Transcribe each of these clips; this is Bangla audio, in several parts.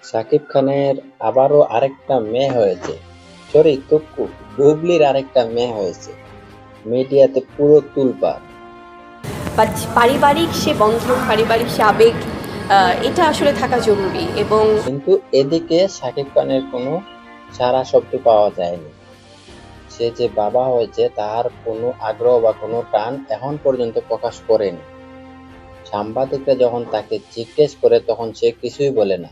শাকিব খানের আবারও আরেকটা মেয়ে হয়েছে। সরি টুকু, বুবলির আরেকটা মেয়ে হয়েছে। মিডিয়াতে পুরো তুলপাড়। বা পারিবারিক সে বন্ধন, পারিবারিক সে আবেগ, এটা আসলে থাকা জরুরি। এবং কিন্তু এদিকে শাকিব খানের কোনো সাড়া শব্দ পাওয়া যায়নি। সে যে বাবা হয়েছে তার কোনো আগ্রহ বা কোনো টান এখন পর্যন্ত প্রকাশ করেনি। সাংবাদিকরা যখন তাকে জিজ্ঞেস করে তখন সে কিছুই বলে না।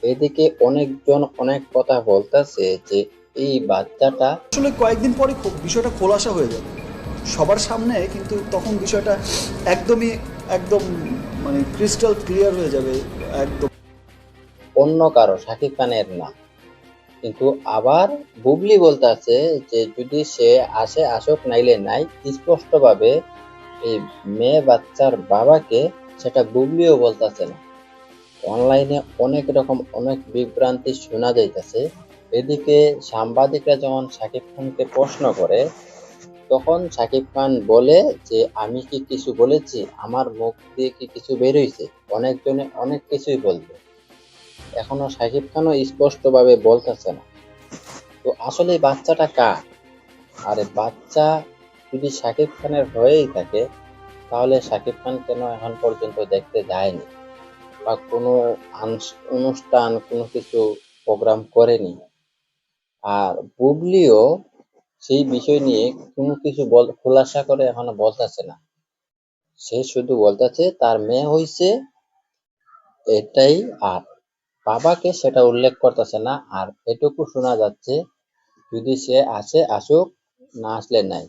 এদিকে অনেকজন অনেক কথা বলতেছে যে এই বাচ্চাটা আসলে কয়েকদিন পরে বিষয়টা খোলাসা হয়ে যাবে সবার সামনে, কিন্তু তখন বিষয়টা একদমই একদম মানে ক্রিস্টাল ক্লিয়ার হয়ে যাবে একদম। অন্য কারো, শাকিব খানের না। কিন্তু আবার বুবলি বলতেছে যে যদি সে আসে আসুক নাইলে নাই, স্পষ্টভাবে এই মেয়ে বাচ্চার বাবাকে সেটা বুবলিও বলতেছে না। অনলাইনে অনেক রকম অনেক বিভ্রান্তি শোনা যাইতেছে। এদিকে সাংবাদিকরা যখন শাকিব খানকে প্রশ্ন করে তখন শাকিব খান বলে যে আমি কি কিছু বলেছি, আমার মুখ দিয়ে কি কিছু বেরোইছে? অনেকজনে অনেক কিছুই বলবে, এখনো শাকিব খানও স্পষ্টভাবে বলতেছে না। তো আসলে এই বাচ্চাটা কার? আর এই বাচ্চা যদি শাকিব খানের হয়েই থাকে তাহলে শাকিব খান কেন এখন পর্যন্ত দেখতে যায়নি বা কোনো অনুষ্ঠান কোনো কিছু প্রোগ্রাম করেনি? আর বুবলিও সেই বিষয় নিয়ে কোনো কিছু খোলাসা করে এখনো বলতেছে না। সে শুধু বলতেছে তার মেয়ে হইছে এটাই, আর বাবাকে সেটা উল্লেখ করতেছে না। আর এটুকু শোনা যাচ্ছে যদি সে আসে আসুক, না আসলে নাই।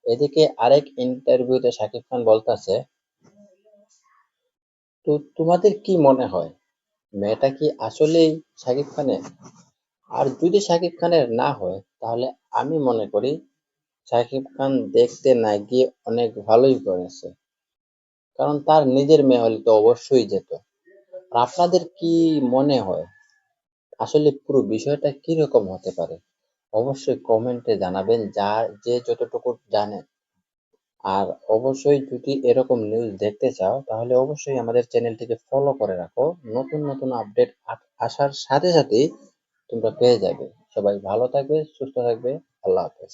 এদিকে আরেক ইন্টারভিউতে শাকিব খান বলতেছে, তো তোমাদের কি মনে হয় মেয়েটা কি আসলেই শাকিব খানের? আর যদি শাকিব খানের না হয় তাহলে আমি মনে করি শাকিব খান দেখতে না গিয়ে অনেক ভালোই করেছে, কারণ তার নিজের মেয়ে হলে তো অবশ্যই যেত। আর আপনাদের কি মনে হয় আসলে পুরো বিষয়টা কি রকম হতে পারে? অবশ্যই কমেন্টে জানাবেন, যার যে যতটুকু জানেন। আর অবশ্যই যদি এরকম নিউজ দেখতে চাও তাহলে অবশ্যই আমাদের চ্যানেলটিকে ফলো করে রাখো। নতুন নতুন আপডেট আসার সাথে সাথেই তোমরা পেয়ে যাবে। সবাই ভালো থাকবে, সুস্থ থাকবে। আল্লাহ হাফেজ।